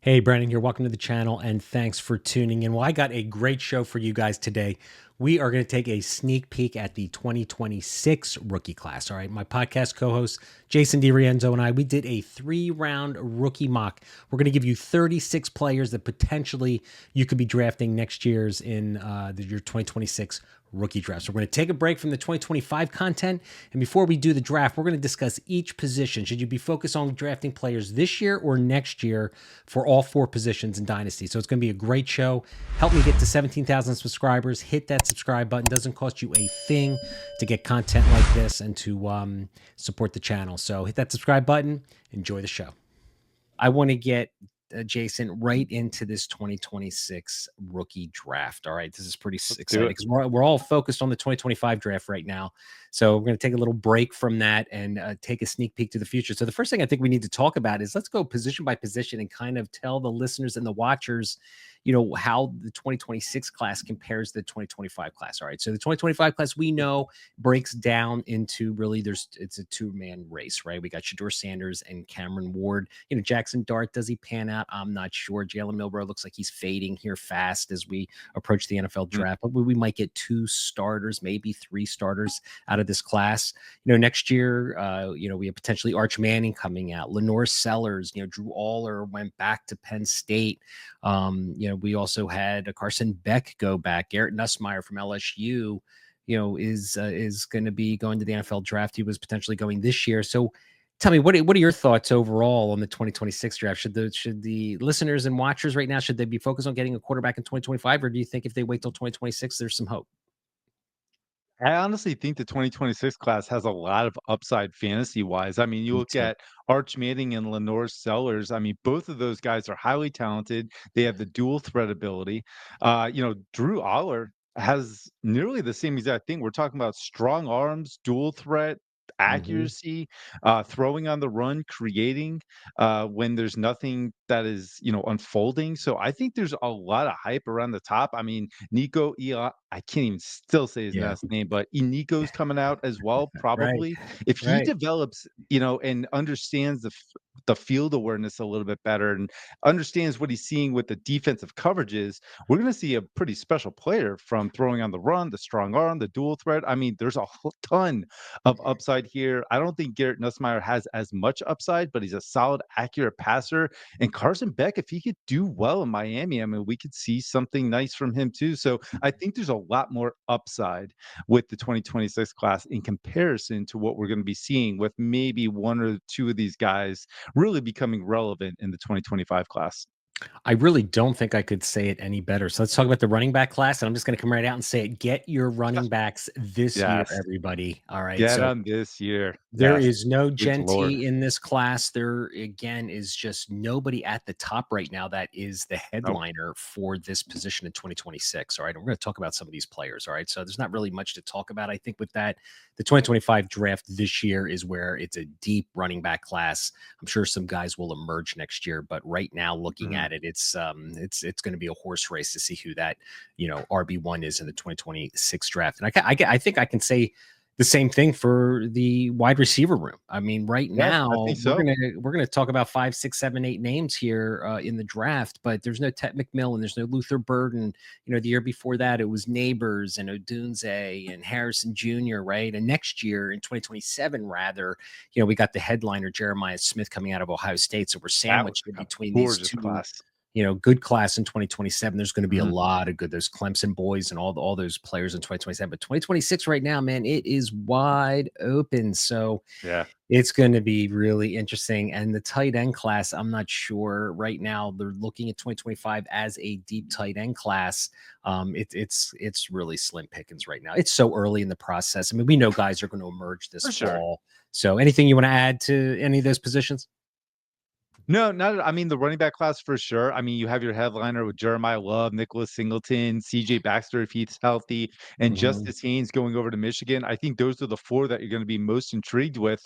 Hey, Brandon here. Welcome to the channel and thanks for tuning in. Well, I got a great show for you guys today. We are going to take a sneak peek at the 2026 rookie class. All right. My podcast co host, Jason DiRienzo, and I, we did a 3-round rookie mock. We're going to give you 36 players that potentially you could be drafting next year's in your 2026 rookie draft. So we're going to take a break from the 2025 content. And before we do the draft, we're going to discuss each position. Should you be focused on drafting players this year or next year for all 4 positions in Dynasty? So it's going to be a great show. Help me get to 17,000 subscribers. Hit that subscribe button. Doesn't cost you a thing to get content like this and to support the channel. So hit that subscribe button. Enjoy the show. I want to get Jason, right into this 2026 rookie draft. All right, this is pretty exciting because we're all focused on the 2025 draft right now. So we're going to take a little break from that and take a sneak peek to the future. So the first thing I think we need to talk about is let's go position by position and kind of tell the listeners and the watchers, you know, how the 2026 class compares to the 2025 class. All right, so the 2025 class we know breaks down into really it's a 2-man race, right? We got Shedeur Sanders and Cameron Ward. You know, Jackson Dart, does he pan out? I'm not sure. Jalen Milroe looks like he's fading here fast as we approach the NFL draft, but we might get 2 starters, maybe 3 starters out of this class. You know, next year, you know, we have potentially Arch Manning coming out, Lenore Sellers, you know, Drew Aller went back to Penn State. You know, we also had a Carson Beck go back. Garrett Nussmeier from LSU, you know, is going to be going to the NFL draft. He was potentially going this year. So tell me, what are your thoughts overall on the 2026 draft? Should the listeners and watchers right now, should they be focused on getting a quarterback in 2025, or do you think if they wait till 2026, there's some hope? I honestly think the 2026 class has a lot of upside fantasy-wise. I mean, you Me look too. at Arch Manning and Lenore Sellers. I mean, both of those guys are highly talented. They have the dual threat ability. Drew Aller has nearly the same exact thing. We're talking about strong arms, dual threat, Mhm. accuracy, throwing on the run, creating when there's nothing that is, unfolding. So I think there's a lot of hype around the top. I mean, Nico Eli, I can't even still say his Yeah. last name, but Nico's coming out as well, Right. probably. If he Right. develops, and understands the field awareness a little bit better and understands what he's seeing with the defensive coverages, we're going to see a pretty special player from throwing on the run, the strong arm, the dual threat. I mean, there's a whole ton of upside here. I don't think Garrett Nussmeier has as much upside, but he's a solid, accurate passer. And Carson Beck, if he could do well in Miami, I mean, we could see something nice from him too. So I think there's a lot more upside with the 2026 class in comparison to what we're going to be seeing with maybe 1 or 2 of these guys really becoming relevant in the 2025 class. I really don't think I could say it any better. So let's talk about the running back class. And I'm just going to come right out and say it. Get your running backs this year, Yes. everybody. All right. Get So on this year. there Yes. is no Good Lord. Genty in this class. There again is just nobody at the top right now that is the Nope. headliner for this position in 2026. All right. And we're going to talk about some of these players. All right. So there's not really much to talk about. I think with that, the 2025 draft this year is where it's a deep running back class. I'm sure some guys will emerge next year, but right now looking Mhm. at it, it's going to be a horse race to see who that, you know, RB1 is in the 2026 draft. And I think I can say the same thing for the wide receiver room. I mean, right Yes, I now think so. we're gonna talk about 5, 6, 7, 8 names here in the draft, but there's no Ted McMillan, there's no Luther Burden. You know, the year before that it was Neighbors and Odunze and Harrison Jr. Right, and next year in 2027, rather, you know, we got the headliner Jeremiah Smith coming out of Ohio State, so we're That was sandwiched in a between these gorgeous two, class. you know, good class in 2027. There's going to be a Mhm. lot of good, those Clemson boys and all those players in 2027. But 2026 right now, man, it is wide open. So Yeah. it's going to be really interesting. And the tight end class, I'm not sure right now. They're looking at 2025 as a deep tight end class. It's really slim pickings right now. It's so early in the process. I mean, we know guys are going to emerge this For sure. fall. So anything you want to add to any of those positions? No, not I mean, the running back class for sure. I mean, you have your headliner with Jeremiah Love, Nicholas Singleton, CJ Baxter if he's healthy, and Mhm. Justice Haynes going over to Michigan. I think those are the 4 that you're gonna be most intrigued with,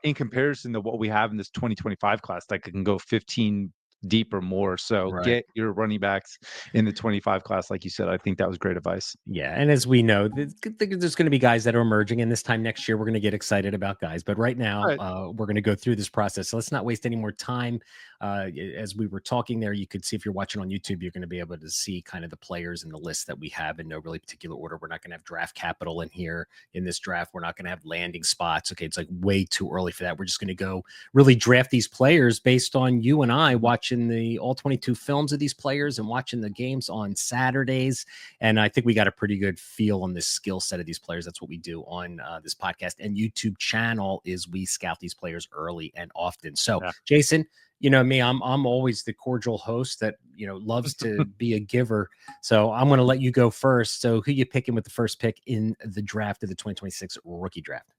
in comparison to what we have in this 2025 class that can go 15 deep or more. So Right. get your running backs in the 25 class, like you said. I think that was great advice. Yeah, and as we know, there's going to be guys that are emerging, and this time next year we're going to get excited about guys. But right now, Right. we're going to go through this process. So let's not waste any more time. As we were talking there, you could see if you're watching on YouTube, you're going to be able to see kind of the players in the list that we have in no really particular order. We're not going to have draft capital in here in this draft. We're not going to have landing spots. Okay, it's like way too early for that. We're just going to go really draft these players based on you and I watching the all 22 films of these players and watching the games on Saturdays. And I think we got a pretty good feel on this skill set of these players. That's what we do on this podcast and YouTube channel is we scout these players early and often. So Yeah. Jason, you know me, I'm always the cordial host that, loves to be a giver. So I'm going to let you go first. So who you picking with the first pick in the draft of the 2026 rookie draft?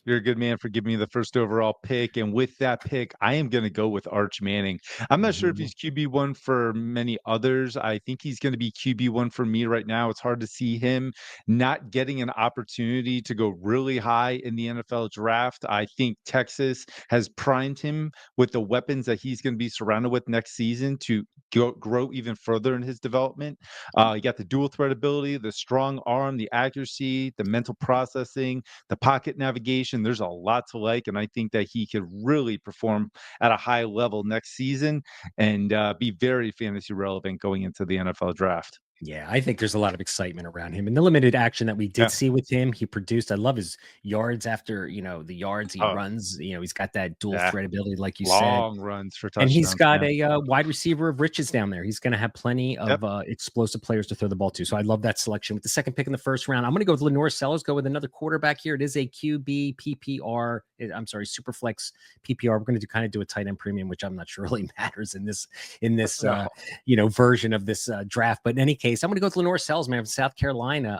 You're a good man for giving me the first overall pick. And with that pick, I am going to go with Arch Manning. I'm not sure if he's QB1 for many others. I think he's going to be QB1 for me right now. It's hard to see him not getting an opportunity to go really high in the NFL draft. I think Texas has primed him with the weapons that he's going to be surrounded with next season to grow even further in his development. You got the dual threat ability, the strong arm, the accuracy, the mental processing, the pocket navigation. There's a lot to like, and I think that he could really perform at a high level next season and be very fantasy relevant going into the NFL draft. Yeah, I think there's a lot of excitement around him. And the limited action that we did Yeah. see with him, he produced. I love his yards after, the yards he Oh, runs. He's got that dual yeah. threat ability, like you said. Long runs for And he's touchdowns. got Yeah. a wide receiver of riches down there. He's going to have plenty Yep. of explosive players to throw the ball to. So I love that selection. With the second pick in the first round, I'm going to go with Lenore Sellers, go with another quarterback here. It is a QB PPR. I'm sorry, Superflex PPR. We're going to kind of do a tight end premium, which I'm not sure really matters in this No. version of this draft. But in any case, I'm going to go with Lenore Sellers, man, from South Carolina.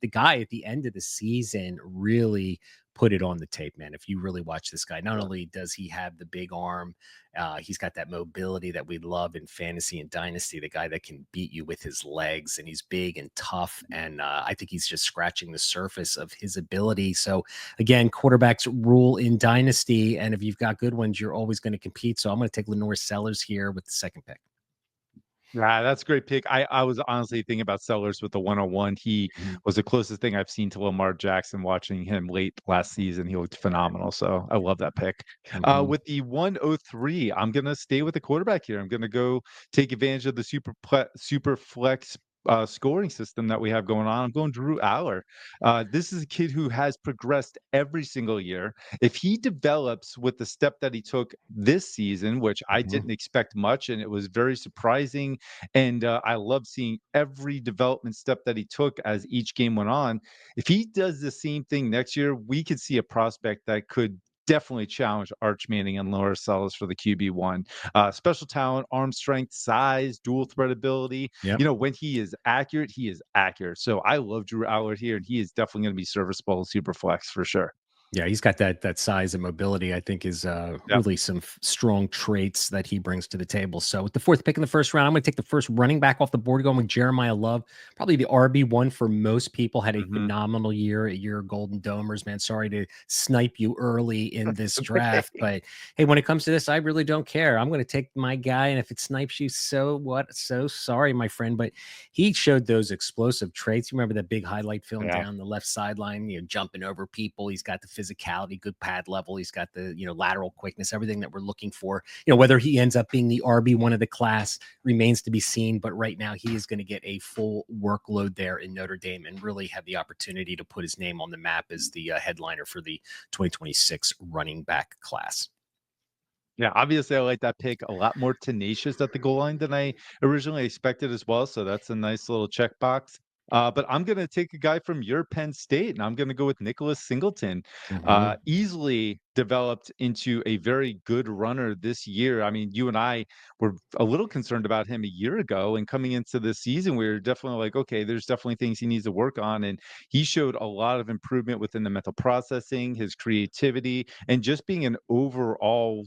The guy at the end of the season really put it on the tape, man. If you really watch this guy, not only does he have the big arm, he's got that mobility that we love in fantasy and dynasty, the guy that can beat you with his legs, and he's big and tough. And I think he's just scratching the surface of his ability. So again, quarterbacks rule in dynasty. And if you've got good ones, you're always going to compete. So I'm going to take Lenore Sellers here with the second pick. Yeah, that's a great pick. I was honestly thinking about Sellers with the 101. He was the closest thing I've seen to Lamar Jackson watching him late last season. He looked phenomenal. So I love that pick. Mm-hmm. With the 103, I'm going to stay with the quarterback here. I'm going to go take advantage of the super flex scoring system that we have going on. I'm going Drew Aller. This is a kid who has progressed every single year. If he develops with the step that he took this season, which I didn't expect much, and it was very surprising, and I love seeing every development step that he took as each game went on. If he does the same thing next year, we could see a prospect that could definitely challenge Arch Manning and Laura Sellers for the QB1. Special talent, arm strength, size, dual threat ability. Yep. When he is accurate, he is accurate. So I love Drew Allard here, and he is definitely going to be serviceable super flex for sure. Yeah, he's got that size and mobility, I think, is Yep. really some strong traits that he brings to the table. So with the fourth pick in the first round, I'm going to take the first running back off the board, going with Jeremiah Love. Probably the RB1 for most people. Had a Mhm. phenomenal year at your Golden Domers, man. Sorry to snipe you early in this draft, but hey, when it comes to this, I really don't care. I'm going to take my guy, and if it snipes you, so what? So sorry, my friend. But he showed those explosive traits. You remember that big highlight film Yeah. down the left sideline, jumping over people. He's got the physicality, good pad level. He's got the, lateral quickness, everything that we're looking for. Whether he ends up being the RB1 of the class remains to be seen. But right now, he is going to get a full workload there in Notre Dame and really have the opportunity to put his name on the map as the headliner for the 2026 running back class. Yeah, obviously, I like that pick a lot more tenacious at the goal line than I originally expected as well. So that's a nice little checkbox. But I'm going to take a guy from your Penn State, and I'm going to go with Nicholas Singleton. Mhm. Easily developed into a very good runner this year. I mean, you and I were a little concerned about him a year ago, and coming into this season, we were definitely like, okay, there's definitely things he needs to work on. And he showed a lot of improvement within the mental processing, his creativity, and just being an overall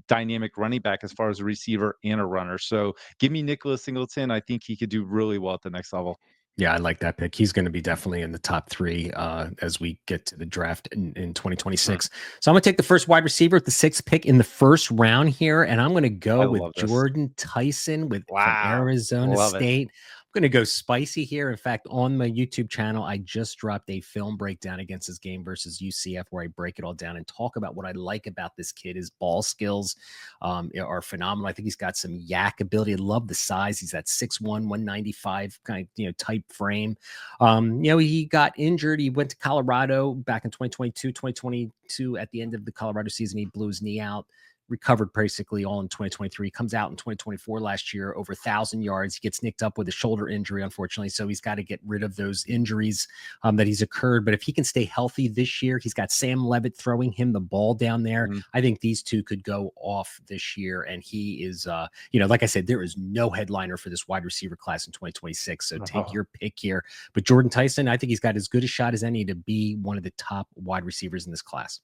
dynamic running back as far as a receiver and a runner. So give me Nicholas Singleton. I think he could do really well at the next level. Yeah, I like that pick. He's going to be definitely in the top three as we get to the draft in Mhm. 2026. So I'm going to take the first wide receiver at the sixth pick in the first round here, and I'm going to go I with love this. Jordan Tyson from Wow. Arizona Love it. State. going to go spicy here. In fact, on my YouTube channel, I just dropped a film breakdown against his game versus UCF where I break it all down and talk about what I like about this kid. His ball skills are phenomenal. I think he's got some yak ability. I love the size. He's that 6'1", 195 kind of, type frame. He got injured. He went to Colorado back in 2022 at the end of the Colorado season. He blew his knee out, recovered basically all in 2023. Comes out in 2024 last year, over 1,000 yards. He gets nicked up with a shoulder injury, unfortunately. So he's got to get rid of those injuries that he's occurred. But if he can stay healthy this year, he's got Sam Levitt throwing him the ball down there. Mm-hmm. I think these two could go off this year. And he is, like I said, there is no headliner for this wide receiver class in 2026. So take your pick here. But Jordan Tyson, I think he's got as good a shot as any to be one of the top wide receivers in this class.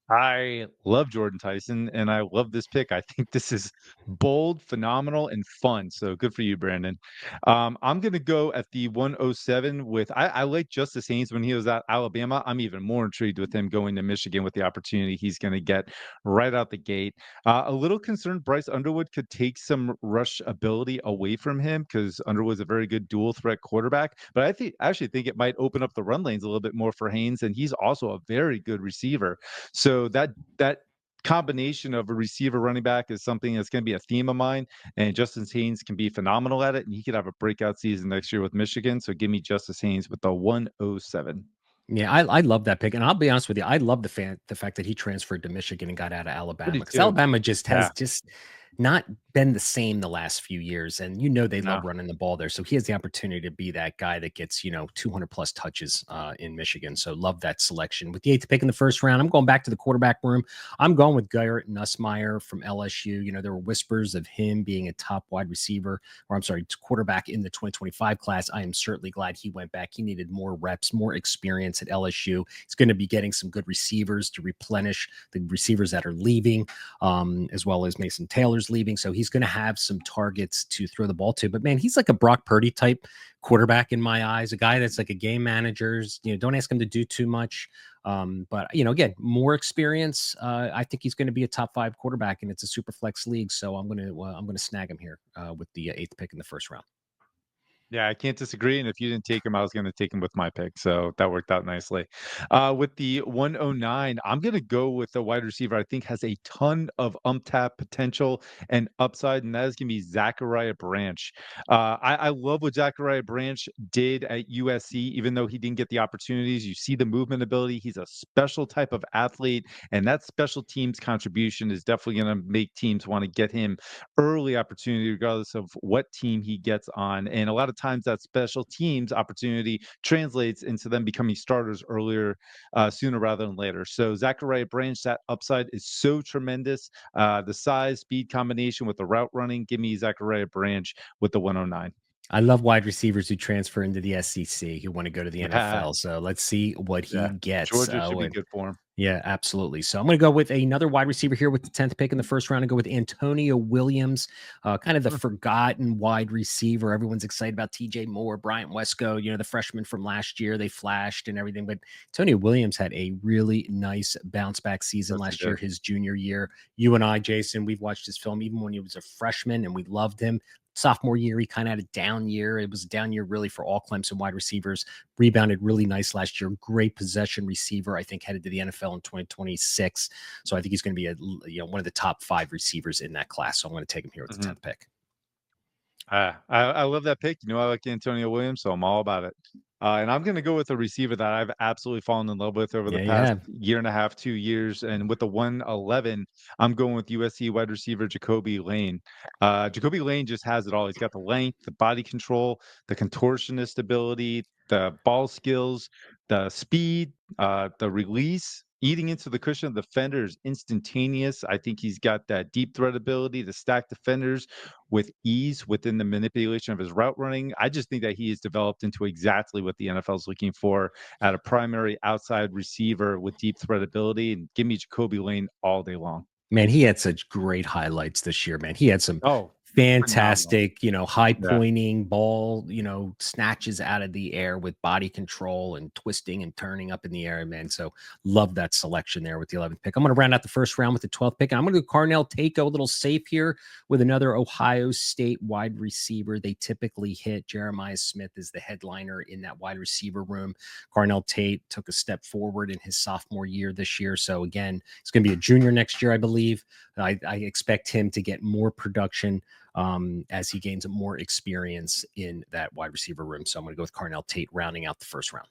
I love Jordan Tyson, and I love this pick. I think this is bold, phenomenal, and fun. So good for you, Brandon. I'm going to go at the 107 with I like Justice Haynes when he was at Alabama. I'm even more intrigued with him going to Michigan with the opportunity he's going to get right out the gate. A little concerned Bryce Underwood could take some rush ability away from him because Underwood's a very good dual threat quarterback. But I actually think it might open up the run lanes a little bit more for Haynes, and he's also a very good receiver. So that combination of a receiver running back is something that's going to be a theme of mine. And Justice Haynes can be phenomenal at it, and he could have a breakout season next year with Michigan. So give me Justice Haynes with the 107. Yeah, I love that pick, and I'll be honest with you, I love the fact that he transferred to Michigan and got out of I Alabama do because too. Alabama just Yeah. has not been the same the last few years, and they No. love running the ball there. So he has the opportunity to be that guy that gets 200 plus touches in Michigan. So love that selection. With the 8th pick in the first round, I'm going back to the quarterback room. I'm going with Garrett Nussmeier from LSU. There were whispers of him being a top wide receiver, or I'm sorry, quarterback in the 2025 class. I am certainly glad he went back. He needed more reps, more experience at LSU. He's going to be getting some good receivers to replenish the receivers that are leaving, as well as Mason Taylor's leaving. So he's going to have some targets to throw the ball to. But man, he's like a Brock Purdy type quarterback in my eyes, a guy that's like a game manager's, don't ask him to do too much. But again, more experience. I think he's going to be a top 5 quarterback, and it's a super flex league. So I'm going to snag him here with the 8th pick in the first round. Yeah, I can't disagree. And if you didn't take him, I was going to take him with my pick. So that worked out nicely. With the 109, I'm going to go with the wide receiver I think has a ton of untapped potential and upside, and that is going to be Zachariah Branch. I love what Zachariah Branch did at USC, even though he didn't get the opportunities. You see the movement ability. He's a special type of athlete, and that special teams contribution is definitely going to make teams want to get him early opportunity, regardless of what team he gets on. And a lot of times that special teams opportunity translates into them becoming starters earlier, sooner rather than later. So Zachariah Branch, that upside is so tremendous. The size, speed combination with the route running, give me Zachariah Branch with the 109. I love wide receivers who transfer into the SEC who want to go to the Yeah, NFL. So let's see what he yeah. gets. Georgia should be good for him. Yeah, absolutely. So I'm going to go with another wide receiver here with the 10th pick in the first round and go with Antonio Williams, kind of the forgotten wide receiver. Everyone's excited about TJ Moore, Bryant Wesco, the freshmen from last year. They flashed and everything. But Antonio Williams had a really nice bounce back season last year, his junior year. You and I, Jason, we've watched his film even when he was a freshman, and we loved him. Sophomore year, he kind of had a down year. It was a down year really for all Clemson wide receivers. Rebounded really nice last year. Great possession receiver, I think, headed to the NFL in 2026. So I think he's going to be one of the top 5 receivers in that class. So I'm going to take him here with the 10th pick. I love that pick. I like Antonio Williams, so I'm all about it. And I'm going to go with a receiver that I've absolutely fallen in love with over the past year and a half, 2 years. And with the 111, I'm going with USC wide receiver Jacoby Lane. Jacoby Lane just has it all. He's got the length, the body control, the contortionist ability, the ball skills, the speed, the release. Eating into the cushion of the defender is instantaneous. I think he's got that deep threat ability to stack defenders with ease within the manipulation of his route running. I just think that he is developed into exactly what the NFL is looking for at a primary outside receiver with deep threat ability. And give me Jacoby Lane all day long. Man, he had such great highlights this year, man. He had some Phenomenal. fantastic, high Yeah. pointing ball, snatches out of the air with body control and twisting and turning up in the air, man. So love that selection there with the 11th pick. I'm going to round out the first round with the 12th pick. And I'm going to go Carnell Tate, go a little safe here with another Ohio State wide receiver. They typically hit. Jeremiah Smith is the headliner in that wide receiver room. Carnell Tate took a step forward in his sophomore year this year. So again, he's going to be a junior next year, I believe. I expect him to get more production as he gains more experience in that wide receiver room. So I'm going to go with Carnell Tate rounding out the first round.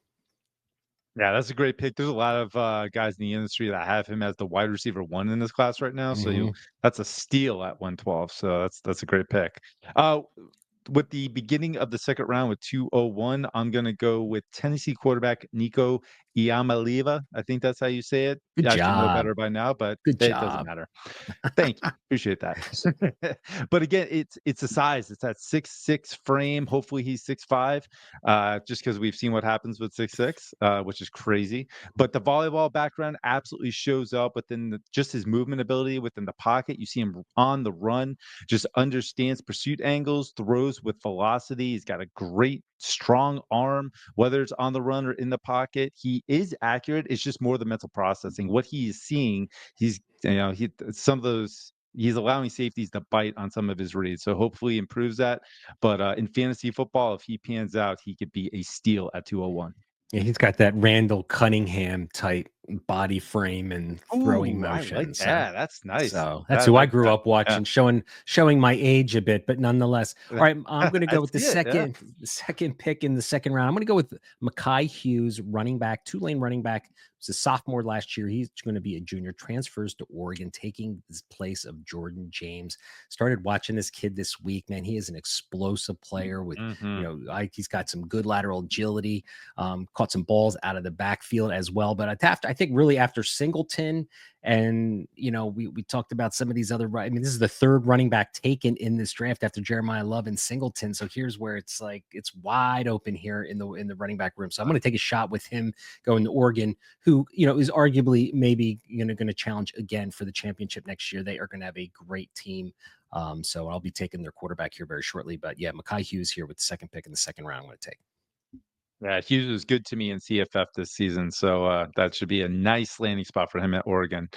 Yeah, that's a great pick. There's a lot of guys in the industry that have him as the wide receiver one in this class right now. So Mm-hmm. that's a steal at 112. So that's a great pick. Uh, with the beginning of the second round with 201, I'm going to go with Tennessee quarterback Nico Iamaleava. I think that's how you say it. Good Yeah, I should know job. better by now, but Good it doesn't job. matter. Thank you. Appreciate that. But again, it's a size. It's that 6'6" frame. Hopefully he's 6'5", just because we've seen what happens with 6'6", which is crazy. But the volleyball background absolutely shows up within just his movement ability within the pocket. You see him on the run, just understands pursuit angles, throws with velocity. He's got a great, strong arm, whether it's on the run or in the pocket. He is accurate. It's just more the mental processing. What he is seeing, he's some of those he's allowing safeties to bite on some of his reads. So hopefully he improves that. But in fantasy football, if he pans out, he could be a steal at 201. Yeah, he's got that Randall Cunningham type body frame and throwing Ooh, I like motion. So that. That's nice. So that's who I grew up Yeah. watching, showing my age a bit, but nonetheless. All right, I'm going to I go with the see it. Yeah. second pick in the second round. I'm going to go with Mekhi Hughes, running back, Tulane running back. He was a sophomore last year. He's going to be a junior. Transfers to Oregon, taking the place of Jordan James. Started watching this kid this week. Man, he is an explosive player with he's got some good lateral agility. Caught some balls out of the backfield as well. But I think really after Singleton and, we talked about some of these other, I mean, this is the third running back taken in this draft after Jeremiah Love and Singleton. So here's where it's like, it's wide open here in the running back room. So I'm going to take a shot with him going to Oregon, who, is arguably maybe, going to challenge again for the championship next year. They are going to have a great team. So I'll be taking their quarterback here very shortly, but yeah, Mekhi Hughes here with the second pick in the second round. I'm going to take. Yeah, Hughes was good to me in CFF this season, so that should be a nice landing spot for him at Oregon.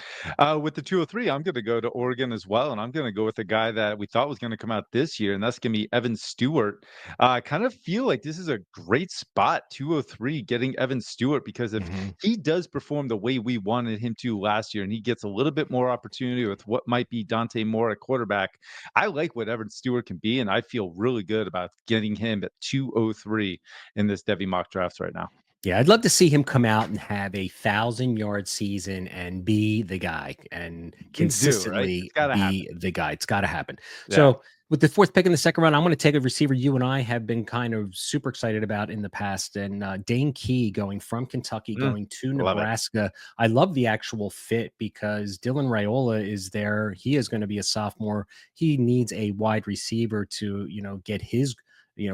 With the 203, I'm going to go to Oregon as well, and I'm going to go with a guy that we thought was going to come out this year, and that's going to be Evan Stewart. I kind of feel like this is a great spot, 203, getting Evan Stewart, because if he does perform the way we wanted him to last year, and he gets a little bit more opportunity with what might be Dante Moore at quarterback, I like what Evan Stewart can be, and I feel really good about getting him at 203 in this Devy mock drafts right now. Yeah, I'd love to see him come out and have a 1,000-yard season and be the guy and Please do, right? consistently It's gotta be happen. the guy. It's got to happen. Yeah. So with the fourth pick in the second round, I'm going to take a receiver you and I have been kind of super excited about in the past, and Dane Key going from Kentucky, going to Love it. Nebraska. I love the actual fit because Dylan Raiola is there. He is going to be a sophomore. He needs a wide receiver to, get his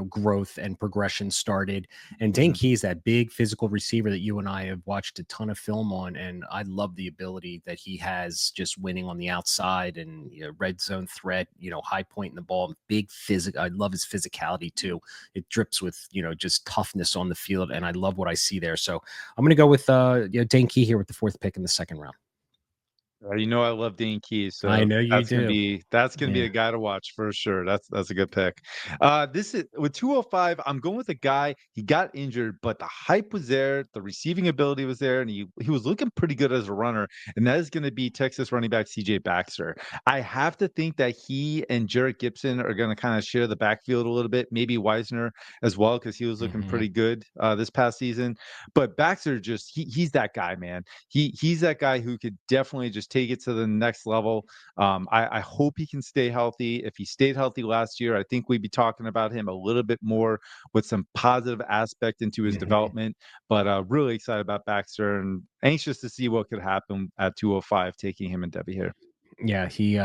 growth and progression started. And Dane Key is that big physical receiver that you and I have watched a ton of film on. And I love the ability that he has just winning on the outside and red zone threat, high point in the ball, big physical. I love his physicality too. It drips with, just toughness on the field. And I love what I see there. So I'm going to go with Dane Key here with the fourth pick in the second round. I love Dane Key, I so know you do. that's gonna be Yeah. a guy to watch for sure. That's a good pick. This is with 205. I'm going with a guy. He got injured, but the hype was there, the receiving ability was there, and he was looking pretty good as a runner. And that is going to be Texas running back CJ Baxter. I have to think that he and Jarrett Gibson are going to kind of share the backfield a little bit. Maybe Wisner as well, because he was looking pretty good this past season. But Baxter he's that guy, man. He's that guy who could definitely just take it to the next level. I hope he can stay healthy. If he stayed healthy last year, I think we'd be talking about him a little bit more with some positive aspect into his development. But really excited about Baxter and anxious to see what could happen at 205, taking him and Debbie here. Yeah, he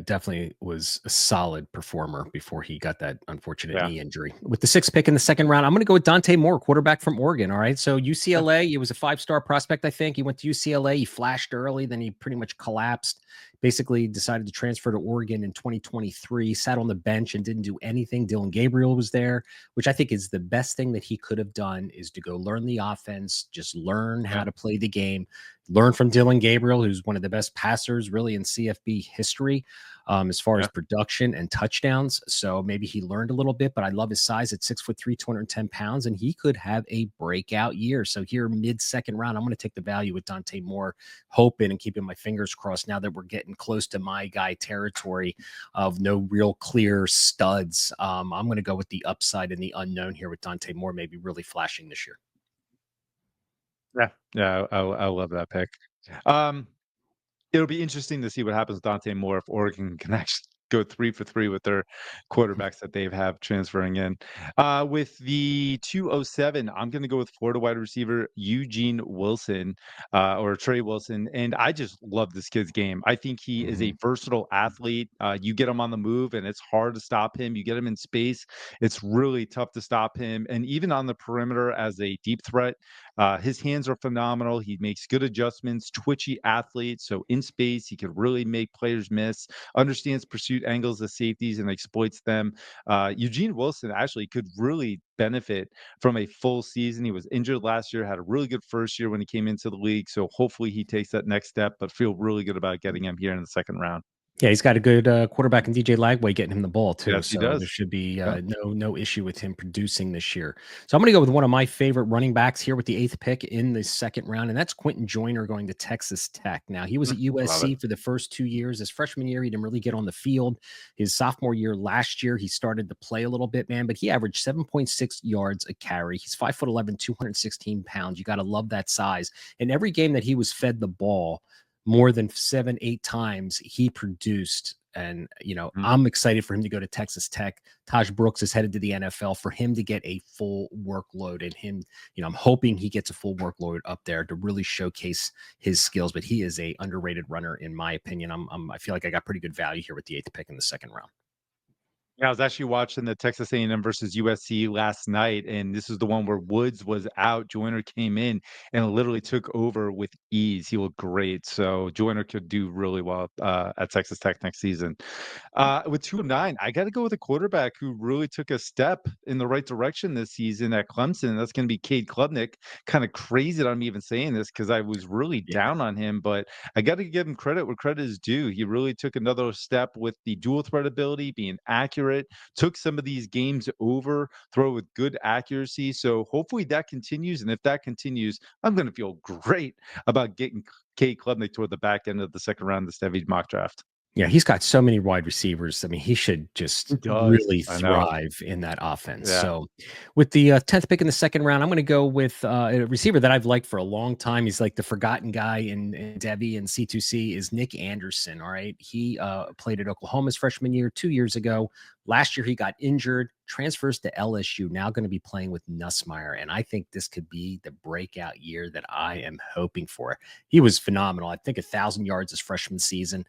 definitely was a solid performer before he got that unfortunate Yeah. knee injury. With the sixth pick in the second round, I'm going to go with Dante Moore, quarterback from Oregon. All right. So UCLA, he was a 5-star prospect, I think. He went to UCLA. He flashed early, then he pretty much collapsed. basically decided to transfer to Oregon in 2023, sat on the bench and didn't do anything. Dylan Gabriel was there, which I think is the best thing that he could have done, is to go learn the offense, just learn how Yeah. to play the game, learn from Dylan Gabriel, who's one of the best passers really in CFB history, as far as Yeah. production and touchdowns. So maybe he learned a little bit, but I love his size at 6'3", 210 pounds, and he could have a breakout year. So here, mid-second round, I'm going to take the value with Dante Moore, hoping and keeping my fingers crossed now that we're getting close to my guy territory of no real clear studs. I'm going to go with the upside and the unknown here with Dante Moore, maybe really flashing this year. Yeah. Yeah. I love that pick. Um, It'll be interesting to see what happens with Dante Moore if Oregon can actually go 3 for 3 with their quarterbacks that they have transferring in. With the 207, I'm gonna go with Florida wide receiver Eugene Wilson, or Trey Wilson, and I just love this kid's game. I think he is a Mhm. versatile athlete. You get him on the move, and it's hard to stop him. You get him in space, it's really tough to stop him, and even on the perimeter as a deep threat, his hands are phenomenal. He makes good adjustments, twitchy athlete. So in space, he could really make players miss, understands pursuit angles of safeties and exploits them. Eugene Wilson actually could really benefit from a full season. He was injured last year, had a really good first year when he came into the league. So hopefully he takes that next step, but feel really good about getting him here in the second round. Yeah, he's got a good quarterback in DJ Lagway getting him the ball too, Yes, he so there does. should be Yeah. no issue with him producing this year. So I'm going to go with one of my favorite running backs here with the eighth pick in the second round, and that's Quentin Joyner going to Texas Tech. Now he was at Love it. USC for the first 2 years. His freshman year, he didn't really get on the field. His sophomore year last year, he started to play a little bit, man, but he averaged 7.6 yards a carry. He's 5'11", 216 pounds. You got to love that size. And every game that he was fed the ball more than 7, 8 times, he produced. And, Mhm. I'm excited for him to go to Texas Tech. Taj Brooks is headed to the NFL, for him to get a full workload, and him, I'm hoping he gets a full workload up there to really showcase his skills. But he is a underrated runner, in my opinion. I feel like I got pretty good value here with the eighth pick in the second round. Yeah, I was actually watching the Texas A&M versus USC last night, and this is the one where Woods was out. Joyner came in and literally took over with ease. He looked great, so Joyner could do really well at Texas Tech next season. With 209, I got to go with a quarterback who really took a step in the right direction this season at Clemson. That's going to be Cade Klubnik. Kind of crazy that I'm even saying this because I was really Yeah. down on him, but I got to give him credit where credit is due. He really took another step with the dual threat ability, being accurate, took some of these games over, throw with good accuracy. So hopefully that continues. And if that continues, I'm going to feel great about getting Kate Klubnik toward the back end of the second round of the Stevie mock draft. Yeah, he's got so many wide receivers. I mean, he should just He does. really I know. thrive in that offense. Yeah. So, with the 10th pick in the second round, I'm going to go with a receiver that I've liked for a long time. He's like the forgotten guy in Debbie and C2C, is Nick Anderson. All right. He played at Oklahoma's freshman year 2 years ago. Last year, he got injured, transfers to LSU, now going to be playing with Nussmeier. And I think this could be the breakout year that I am hoping for. He was phenomenal. I think 1,000 yards his freshman season.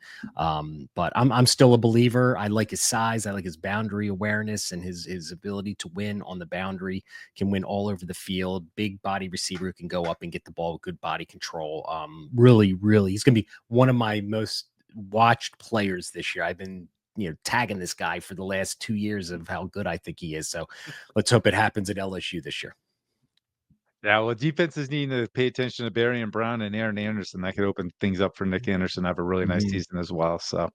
But I'm still a believer. I like his size. I like his boundary awareness and his ability to win on the boundary. Can win all over the field. Big body receiver who can go up and get the ball with good body control. Really, really, he's going to be one of my most watched players this year. I've been tagging this guy for the last 2 years of how good I think he is. So let's hope it happens at LSU this year. Yeah, well, defenses need to pay attention to Barry and Brown and Aaron Anderson. That could open things up for Nick Anderson to have a really nice Mhm. season as well. So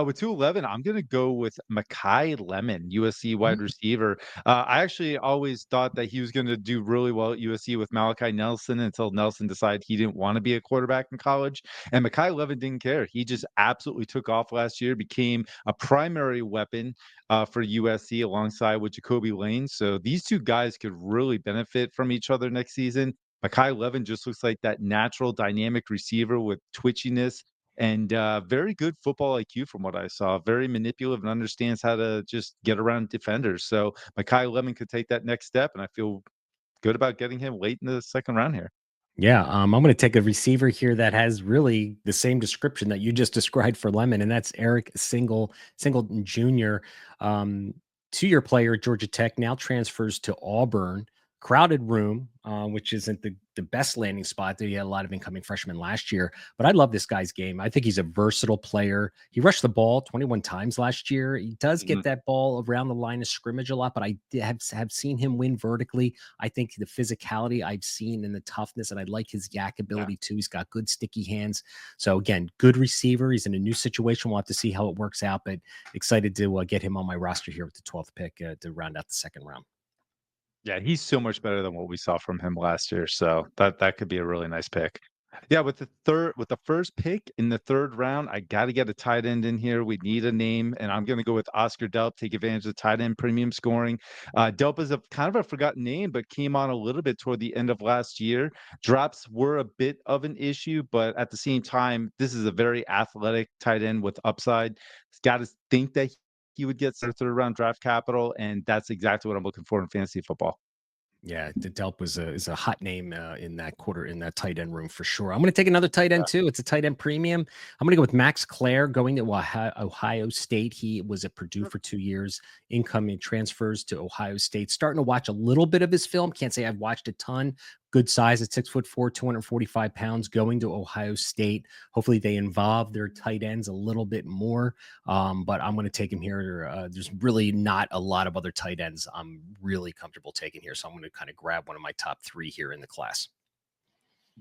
with 211, I'm gonna go with Makai Lemon, USC wide Mhm. receiver. I actually always thought that he was gonna do really well at USC with Malachi Nelson until Nelson decided he didn't want to be a quarterback in college. And Makai Lemon didn't care. He just absolutely took off last year, became a primary weapon for USC alongside with Jacoby Lane. So these two guys could really benefit from each other next season. Makai Levin just looks like that natural dynamic receiver with twitchiness and very good football IQ from what I saw. Very manipulative and understands how to just get around defenders. So Makai Lemon could take that next step, and I feel good about getting him late in the second round here. Yeah, I'm going to take a receiver here that has really the same description that you just described for Lemon, and that's Eric Singleton Jr. 2-year player at Georgia Tech, now transfers to Auburn. crowded room, which isn't the best landing spot. He had a lot of incoming freshmen last year, but I love this guy's game. I think he's a versatile player. He rushed the ball 21 times last year. He does get Mhm. that ball around the line of scrimmage a lot, but have seen him win vertically. I think the physicality I've seen and the toughness, and I like his yak Yeah. ability too. He's got good sticky hands. So again, good receiver. He's in a new situation. We'll have to see how it works out, but excited to get him on my roster here with the 12th pick to round out the second round. Yeah, he's so much better than what we saw from him last year, so that could be a really nice pick. Yeah, with the first pick in the 3rd round, I gotta get a tight end in here. We need a name, and I'm gonna go with Oscar Delp, take advantage of tight end premium scoring. Delp is a kind of a forgotten name, but came on a little bit toward the end of last year. Drops were a bit of an issue, but at the same time, this is a very athletic tight end with upside. He's gotta think that he would get 3rd round draft capital, and that's exactly what I'm looking for in fantasy football. Yeah, the Delp is a hot name in that tight end room for sure. I'm going to take another tight end too. It's a tight end premium. I'm going to go with Max Clare going to Ohio State. He was at Purdue for 2 years. Incoming transfers to Ohio State. Starting to watch a little bit of his film. Can't say I've watched a ton. Good size at 6'4", 245 pounds. Going to Ohio State. Hopefully they involve their tight ends a little bit more. But I'm going to take him here. There's really not a lot of other tight ends I'm really comfortable taking here. So I'm going to kind of grab one of my top 3 here in the class.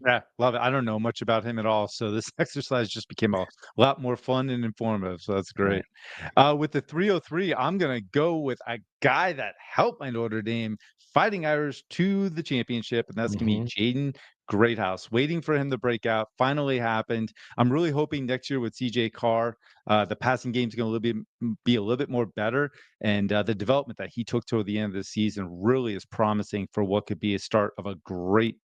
Yeah, love it. I don't know much about him at all, so this exercise just became a lot more fun and informative, so that's great. Right. With the 303, I'm gonna go with a guy that helped my Notre Dame Fighting Irish to the championship, and that's gonna be Hmm. Jaden Greathouse. Waiting for him to break out, finally happened. I'm really hoping next year with CJ Carr, the passing game's gonna be a little bit more better, and the development that he took toward the end of the season really is promising for what could be a start of a great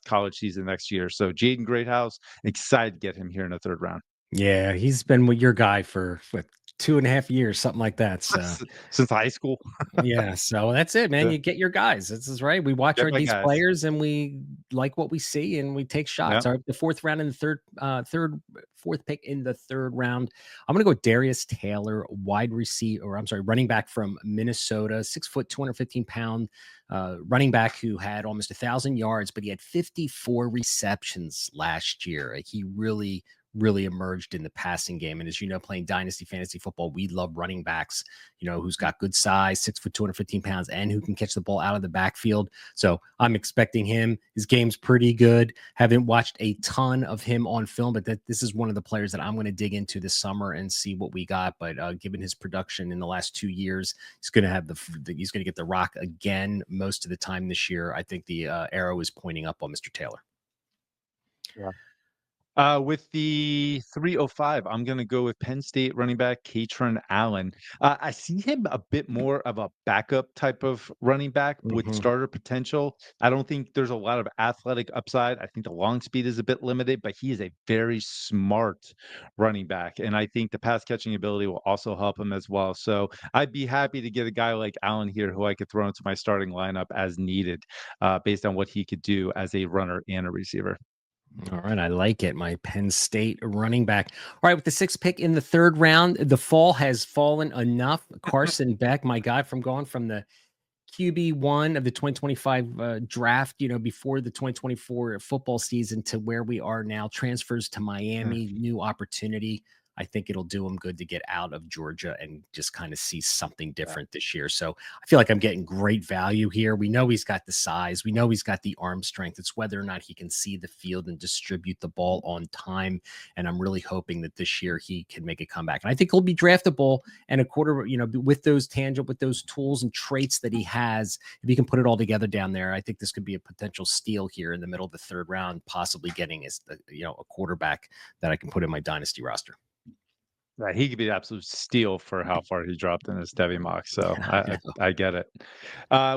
college season next year. So Jaden Greathouse, excited to get him here in the 3rd round. Yeah, he's been with your guy for what, 2.5 years, something like that. So Since high school. yeah, so that's it, man. Yeah, You get your guys. This is right. We watch get my these guys. players and we like what we see and we take shots. Yeah. All right, the 4th round in the fourth pick in the 3rd round. I'm gonna go Darius Taylor, wide receiver, or I'm sorry, running back from Minnesota, 6 foot, 215 pound running back who had almost 1,000 yards, but he had 54 receptions last year. Like, he really emerged in the passing game. And as you know, playing dynasty fantasy football, we love running backs, who's got good size, 6 foot, 215 pounds, and who can catch the ball out of the backfield. So I'm expecting him. His game's pretty good. Haven't watched a ton of him on film, but this is one of the players that I'm going to dig into this summer and see what we got. But given his production in the last 2 years, he's going to have he's going to get the rock again most of the time this year. I think the arrow is pointing up on Mr. Taylor. Yeah. With the 305, I'm gonna go with Penn State running back Katron Allen. I see him a bit more of a backup type of running back with Hmm. starter potential. I don't think there's a lot of athletic upside. I think the long speed is a bit limited, but he is a very smart running back, and I think the pass catching ability will also help him as well. So I'd be happy to get a guy like Allen here who I could throw into my starting lineup as needed, based on what he could do as a runner and a receiver. All right, I like it. My Penn State running back. All right, with the 6th pick in the 3rd round, the fall has fallen enough. Carson Beck, my guy, from going from the QB1 of the 2025 draft, before the 2024 football season, to where we are now, transfers to Miami, new opportunity. I think it'll do him good to get out of Georgia and just kind of see something different this year. So I feel like I'm getting great value here. We know he's got the size. We know he's got the arm strength. It's whether or not he can see the field and distribute the ball on time. And I'm really hoping that this year he can make a comeback. And I think he'll be draftable, and a quarter, with those with those tools and traits that he has, if he can put it all together down there, I think this could be a potential steal here in the middle of the 3rd round, possibly getting a quarterback that I can put in my dynasty roster. Right, he could be an absolute steal for how far he dropped in his Devy mock, so I I know. I get it.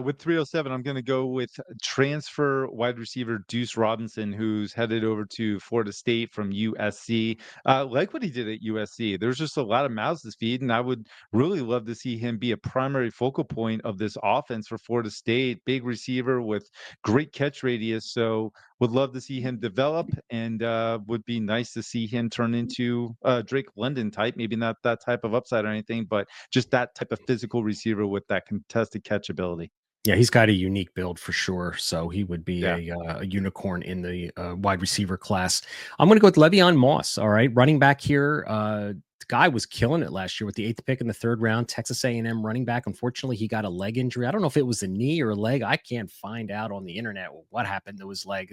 With 307, I'm gonna go with transfer wide receiver Deuce Robinson, who's headed over to Florida State from USC. Like what he did at USC. There's just a lot of mouths to feed, and I would really love to see him be a primary focal point of this offense for Florida State. Big receiver with great catch radius, so would love to see him develop, and would be nice to see him turn into Drake London type. Maybe not that type of upside or anything, but just that type of physical receiver with that contested catch ability. Yeah, he's got a unique build for sure. So he would be Yeah. a unicorn in the wide receiver class. I'm going to go with Le'Veon Moss. All right, running back here. The guy was killing it last year with the 8th pick in the 3rd round. Texas A&M running back. Unfortunately, he got a leg injury. I don't know if it was a knee or a leg. I can't find out on the internet what happened. There was like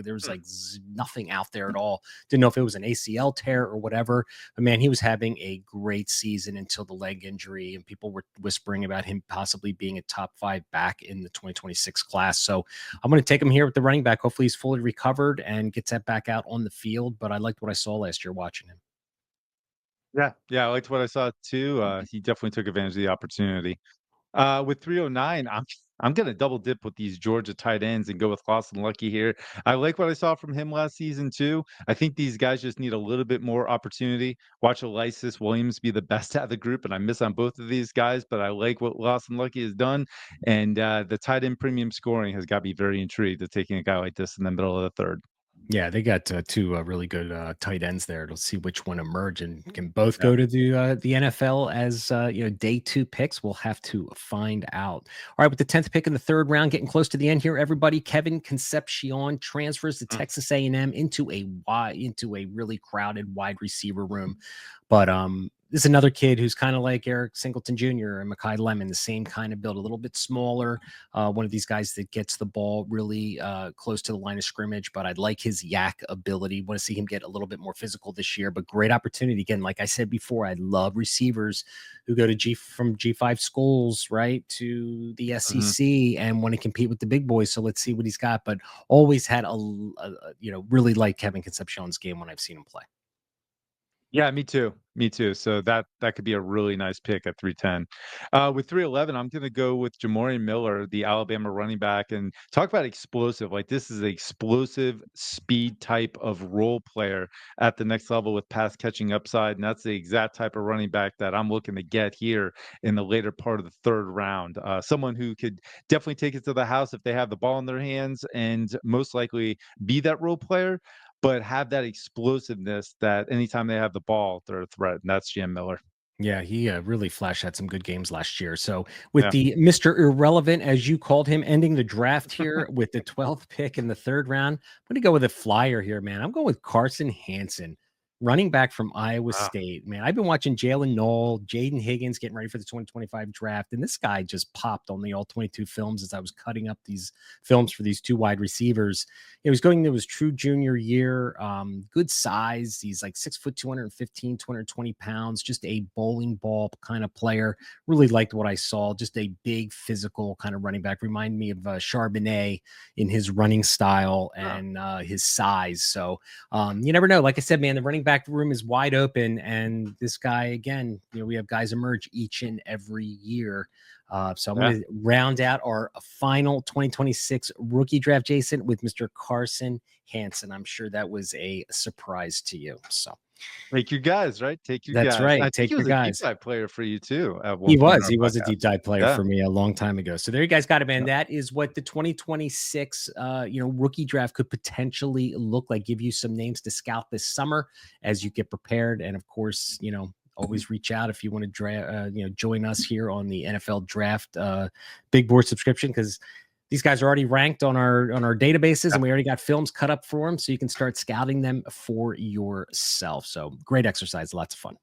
nothing out there at all. Didn't know if it was an ACL tear or whatever. But man, he was having a great season until the leg injury, and people were whispering about him possibly being a top 5 back in the 2026 class. So I'm going to take him here with the running back. Hopefully he's fully recovered and gets that back out on the field. But I liked what I saw last year watching him. Yeah, yeah, I liked what I saw too. He definitely took advantage of the opportunity. With 309, I'm gonna double dip with these Georgia tight ends and go with Lawson Lucky here. I like what I saw from him last season too. I think these guys just need a little bit more opportunity. Watch Elias Williams be the best out of the group, and I miss on both of these guys, but I like what Lawson Lucky has done. And the tight end premium scoring has got me very intrigued to taking a guy like this in the middle of the third. Yeah, they got two really good tight ends there. To see which one emerge and can both Yeah. go to the NFL as day 2 picks. We'll have to find out. All right, with the 10th pick in the 3rd round, getting close to the end here. Everybody, Kevin Concepcion transfers to Mm. Texas A&M into a really crowded wide receiver room, but this is another kid who's kind of like Eric Singleton Jr. and Mekhi Lemon, the same kind of build, a little bit smaller. One of these guys that gets the ball really close to the line of scrimmage, but I'd like his yak ability. Want to see him get a little bit more physical this year, but great opportunity. Again, like I said before, I love receivers who go to from G5 schools, right, to the Mhm. SEC and want to compete with the big boys. So let's see what he's got, but always had really like Kevin Concepcion's game when I've seen him play. Yeah, me too. Me too. So that could be a really nice pick at 310. With 311, I'm gonna go with Jamori Miller, the Alabama running back, and talk about explosive. Like this is an explosive speed type of role player at the next level with pass catching upside. And that's the exact type of running back that I'm looking to get here in the later part of the 3rd round. Someone who could definitely take it to the house if they have the ball in their hands and most likely be that role player, but have that explosiveness that anytime they have the ball, they're a threat, and that's Jam Miller. Yeah, he really flashed had some good games last year. So, with Yeah. the Mr. Irrelevant, as you called him, ending the draft here with the 12th pick in the 3rd round, I'm going to go with a flyer here, man. I'm going with Carson Hansen, running back from Iowa Wow. State. Man, I've been watching Jalen Knoll, Jaden Higgins getting ready for the 2025 draft, and this guy just popped on the all 22 films as I was cutting up these films for these 2 wide receivers. He was going into his true junior year. Good size. He's like 6 foot, 215, 220 pounds, just a bowling ball kind of player. Really liked what I saw. Just a big physical kind of running back. Remind me of Charbonnet in his running style Huh. and his size. So you never know. Like I said, man, the running back room is wide open. And this guy, again, we have guys emerge each and every year. So I'm Yeah. going to round out our final 2026 rookie draft, Jason, with Mr. Carson Hansen. I'm sure that was a surprise to you. So Take your guys, right? Take your that's guys. I right. think he Take your was a deep guys. dive player for you too at one He point in was. our He was a podcast. deep dive player Yeah. for me a long time ago. So there you guys got it, man. Yeah. That is what the 2026 rookie draft could potentially look like. Give you some names to scout this summer as you get prepared. And of course, always reach out if you want to join us here on the NFL draft big board subscription, because these guys are already ranked on our databases Yeah. and we already got films cut up for them, so you can start scouting them for yourself. So great exercise, lots of fun.